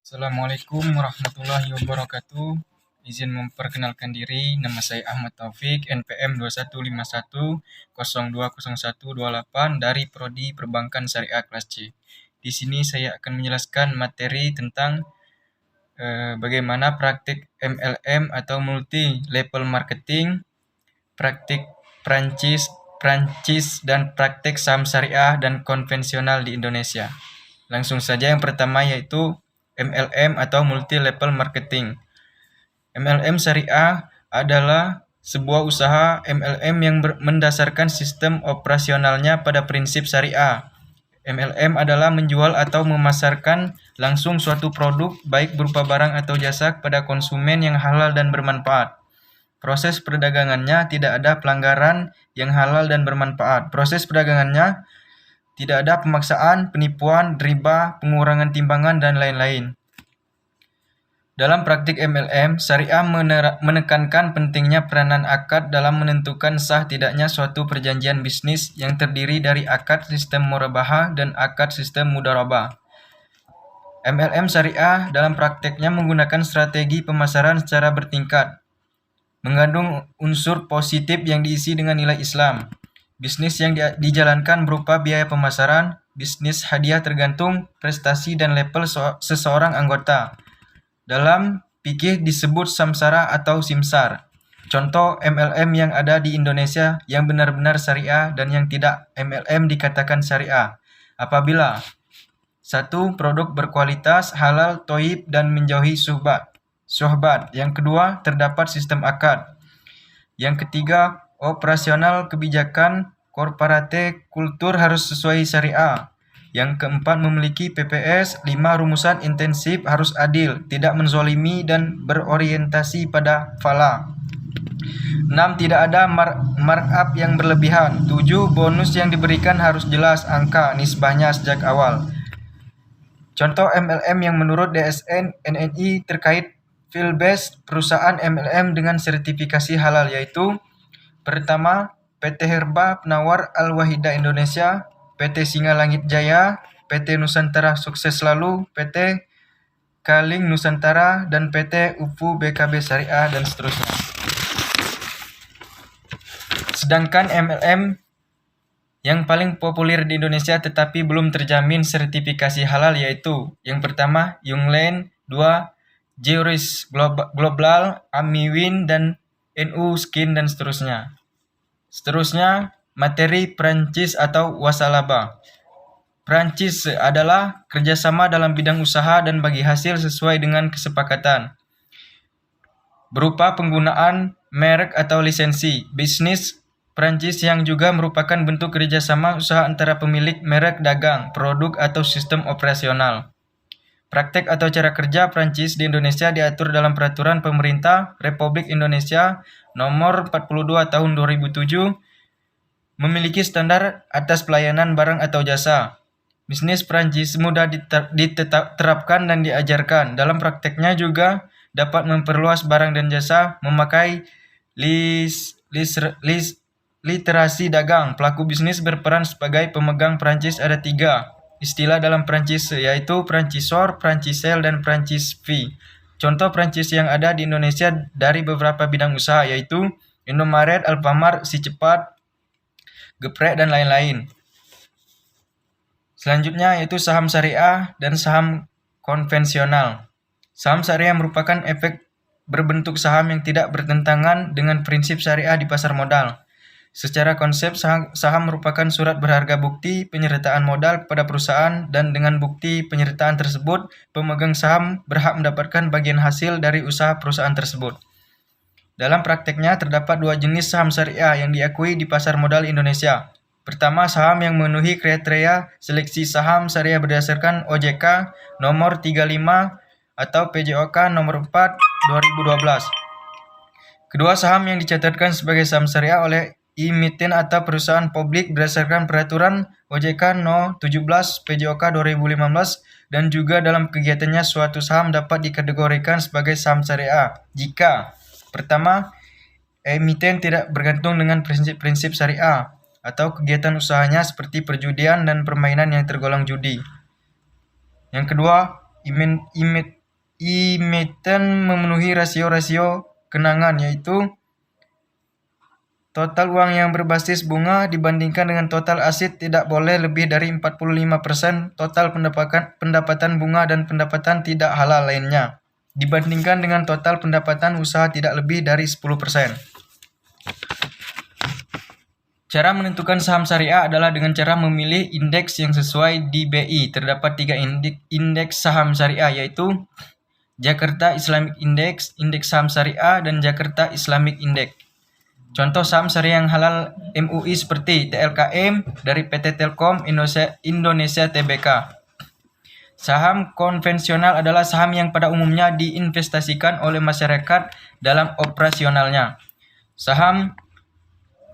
Assalamualaikum warahmatullahi wabarakatuh. Izin memperkenalkan diri, nama saya Ahmad Taufik, NPM 2151020128 dari Prodi Perbankan Syariah kelas C. Di sini saya akan menjelaskan materi tentang bagaimana praktik MLM atau multi level marketing, praktik franchise dan praktik saham syariah dan konvensional di Indonesia. Langsung saja yang pertama yaitu MLM atau multi level marketing. MLM syariah adalah sebuah usaha MLM yang mendasarkan sistem operasionalnya pada prinsip syariah. MLM adalah menjual atau memasarkan langsung suatu produk baik berupa barang atau jasa kepada konsumen yang halal dan bermanfaat. Proses perdagangannya tidak ada pelanggaran yang halal dan bermanfaat. Proses perdagangannya tidak ada pemaksaan, penipuan, riba, pengurangan timbangan, dan lain-lain. Dalam praktik MLM, syariah menekankan pentingnya peranan akad dalam menentukan sah tidaknya suatu perjanjian bisnis yang terdiri dari akad sistem murabahah dan akad sistem mudharabah. MLM syariah dalam prakteknya menggunakan strategi pemasaran secara bertingkat, mengandung unsur positif yang diisi dengan nilai Islam. Bisnis yang dijalankan berupa biaya pemasaran, bisnis hadiah tergantung prestasi dan level seseorang anggota. Dalam fikih disebut samsara atau simsar. Contoh MLM yang ada di Indonesia yang benar-benar syariah dan yang tidak MLM dikatakan syariah. Apabila 1. Produk berkualitas, halal, toib, dan menjauhi syubhat. Yang kedua, terdapat sistem akad. Yang ketiga, operasional kebijakan korporate kultur harus sesuai syariah. Yang keempat, memiliki PPS. 5. Rumusan intensif harus adil, tidak menzolimi dan berorientasi pada fala. 6. Tidak ada markup yang berlebihan. 7. Bonus yang diberikan harus jelas angka nisbahnya sejak awal. Contoh MLM yang menurut DSN NNI terkait field-based perusahaan MLM dengan sertifikasi halal yaitu: pertama, PT Herba Penawar Al-Wahidah Indonesia, PT Singa Langit Jaya, PT Nusantara Sukses Selalu, PT Kaling Nusantara, dan PT UFU BKB Syariah, dan seterusnya. Sedangkan MLM yang paling populer di Indonesia tetapi belum terjamin sertifikasi halal yaitu: yang pertama, Youngland, 2. Georis Global, Amiwin, dan NU Skin, dan seterusnya. Seterusnya, materi franchise atau wasalaba. Franchise adalah kerjasama dalam bidang usaha dan bagi hasil sesuai dengan kesepakatan, berupa penggunaan merek atau lisensi. Bisnis franchise yang juga merupakan bentuk kerjasama usaha antara pemilik merek dagang, produk, atau sistem operasional. Praktek atau cara kerja franchise di Indonesia diatur dalam Peraturan Pemerintah Republik Indonesia Nomor 42 Tahun 2007, memiliki standar atas pelayanan barang atau jasa. Bisnis franchise mudah diterapkan dan diajarkan. Dalam prakteknya juga dapat memperluas barang dan jasa, memakai literasi dagang. Pelaku bisnis berperan sebagai pemegang franchise ada 3 istilah dalam franchise, yaitu franchisor, franchisel, dan franchise fee. Contoh franchise yang ada di Indonesia dari beberapa bidang usaha yaitu Indomaret, Alfamart, Si Cepat, Geprek, dan lain-lain. Selanjutnya yaitu saham syariah dan saham konvensional. Saham syariah merupakan efek berbentuk saham yang tidak bertentangan dengan prinsip syariah di pasar modal. Secara konsep, saham merupakan surat berharga bukti penyertaan modal kepada perusahaan, dan dengan bukti penyertaan tersebut, pemegang saham berhak mendapatkan bagian hasil dari usaha perusahaan tersebut. Dalam prakteknya, terdapat 2 jenis saham syariah yang diakui di pasar modal Indonesia. Pertama, saham yang memenuhi kriteria seleksi saham syariah berdasarkan OJK nomor 35 atau PJOK nomor 4 2012. Kedua, saham yang dicatatkan sebagai saham syariah oleh emiten atau perusahaan publik berdasarkan Peraturan OJK No. 17 PJOK 2015, dan juga dalam kegiatannya suatu saham dapat dikategorikan sebagai saham syariah jika: pertama, emiten tidak bergantung dengan prinsip-prinsip syariah atau kegiatan usahanya seperti perjudian dan permainan yang tergolong judi. Yang kedua, emiten memenuhi rasio-rasio kenangan, yaitu total uang yang berbasis bunga dibandingkan dengan total aset tidak boleh lebih dari 45% total pendapatan bunga dan pendapatan tidak halal lainnya, dibandingkan dengan total pendapatan usaha tidak lebih dari 10%. Cara menentukan saham syariah adalah dengan cara memilih indeks yang sesuai di BI. Terdapat 3 indeks saham syariah, yaitu Jakarta Islamic Index, Indeks Saham Syariah, dan Jakarta Islamic Index. Contoh saham syariah yang halal MUI seperti TLKM dari PT Telkom Indonesia Tbk. Saham konvensional adalah saham yang pada umumnya diinvestasikan oleh masyarakat dalam operasionalnya. Saham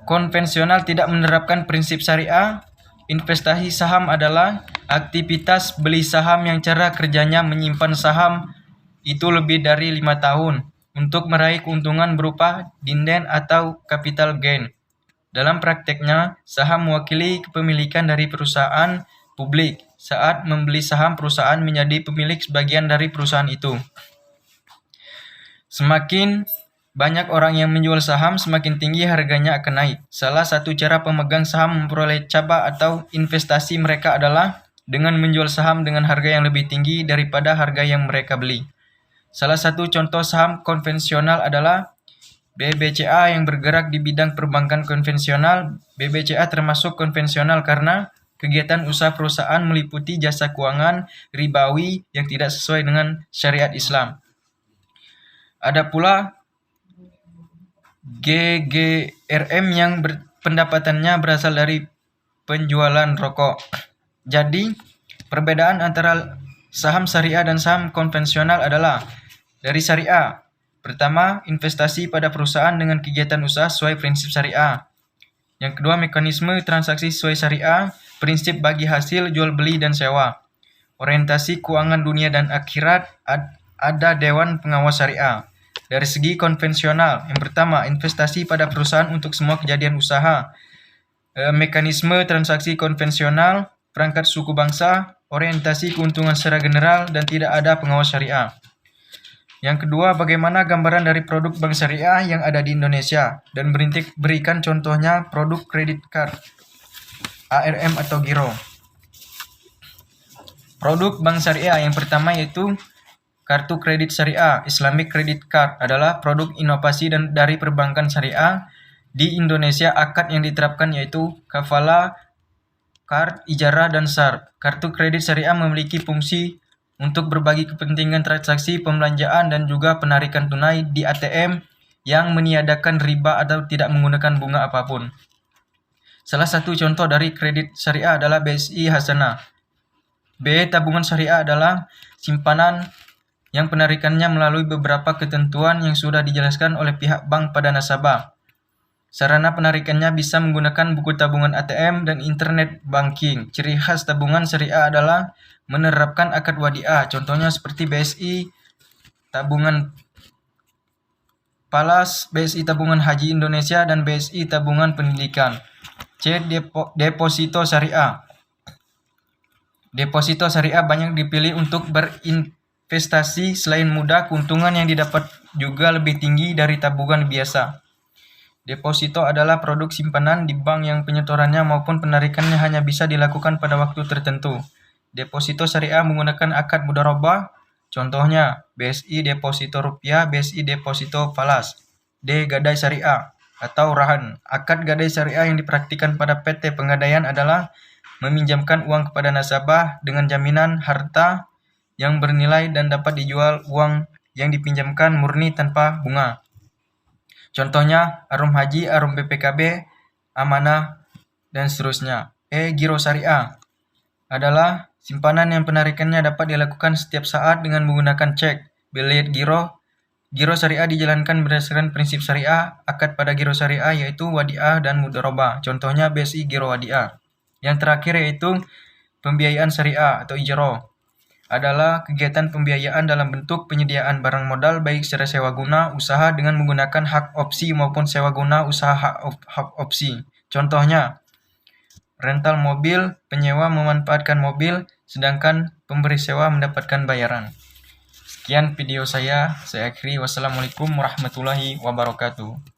konvensional tidak menerapkan prinsip syariah. Investasi saham adalah aktivitas beli saham yang cara kerjanya menyimpan saham itu lebih dari 5 tahun untuk meraih keuntungan berupa dividend atau capital gain. Dalam prakteknya, saham mewakili kepemilikan dari perusahaan publik. Saat membeli saham, perusahaan menjadi pemilik sebagian dari perusahaan itu. Semakin banyak orang yang menjual saham, semakin tinggi harganya akan naik. Salah satu cara pemegang saham memperoleh laba atau investasi mereka adalah dengan menjual saham dengan harga yang lebih tinggi daripada harga yang mereka beli. Salah satu contoh saham konvensional adalah BBCA yang bergerak di bidang perbankan konvensional. BBCA termasuk konvensional karena kegiatan usaha perusahaan meliputi jasa keuangan ribawi yang tidak sesuai dengan syariat Islam. Ada pula GGRM yang pendapatannya berasal dari penjualan rokok. Jadi, perbedaan antara saham syariah dan saham konvensional adalah dari syariah. Pertama, investasi pada perusahaan dengan kegiatan usaha sesuai prinsip syariah. Yang kedua, mekanisme transaksi sesuai syariah, prinsip bagi hasil, jual beli dan sewa. Orientasi keuangan dunia dan akhirat, ada dewan pengawas syariah. Dari segi konvensional, yang pertama, investasi pada perusahaan untuk semua kejadian usaha. Mekanisme transaksi konvensional, perangkat suku bangsa, orientasi keuntungan secara general, dan tidak ada pengawas syariah. Yang kedua, bagaimana gambaran dari produk bank syariah yang ada di Indonesia, dan berikan contohnya produk kredit card, ARM atau giro. Produk bank syariah yang pertama yaitu kartu kredit syariah. Islamic Credit Card adalah produk inovasi dari perbankan syariah di Indonesia. Akad yang diterapkan yaitu kafalah, card, ijarah, dan SAR. Kartu kredit syariah memiliki fungsi untuk berbagi kepentingan transaksi pembelanjaan dan juga penarikan tunai di ATM yang meniadakan riba atau tidak menggunakan bunga apapun. Salah satu contoh dari kredit syariah adalah BSI Hasanah. B. Tabungan syariah adalah simpanan yang penarikannya melalui beberapa ketentuan yang sudah dijelaskan oleh pihak bank pada nasabah. Sarana penarikannya bisa menggunakan buku tabungan ATM dan internet banking. Ciri khas tabungan syariah adalah menerapkan akad wadiah, contohnya seperti BSI Tabungan Palas, BSI Tabungan Haji Indonesia, dan BSI Tabungan Pendidikan. C. Deposito syariah. Deposito syariah banyak dipilih untuk berinvestasi. Selain mudah, keuntungan yang didapat juga lebih tinggi dari tabungan biasa. Deposito adalah produk simpanan di bank yang penyetorannya maupun penarikannya hanya bisa dilakukan pada waktu tertentu. Deposito syariah menggunakan akad mudharabah, contohnya BSI Deposito Rupiah, BSI Deposito Falas. D. Gadai syariah atau rahan. Akad gadai syariah yang dipraktikkan pada PT Pegadaian adalah meminjamkan uang kepada nasabah dengan jaminan harta yang bernilai dan dapat dijual uang yang dipinjamkan murni tanpa bunga. Contohnya Arum Haji, Arum BPKB, Amanah, dan seterusnya. E. Giro syariah adalah simpanan yang penarikannya dapat dilakukan setiap saat dengan menggunakan cek, bilet giro. Giro syariah dijalankan berdasarkan prinsip syariah. Akad pada giro syariah yaitu wadiah dan mudharabah. Contohnya BSI Giro Wadiah. Yang terakhir yaitu pembiayaan syariah atau ijroh. Adalah kegiatan pembiayaan dalam bentuk penyediaan barang modal baik secara sewa guna usaha dengan menggunakan hak opsi maupun sewa guna usaha hak opsi. Contohnya, rental mobil, penyewa memanfaatkan mobil, sedangkan pemberi sewa mendapatkan bayaran. Sekian video saya akhiri. Wassalamualaikum warahmatullahi wabarakatuh.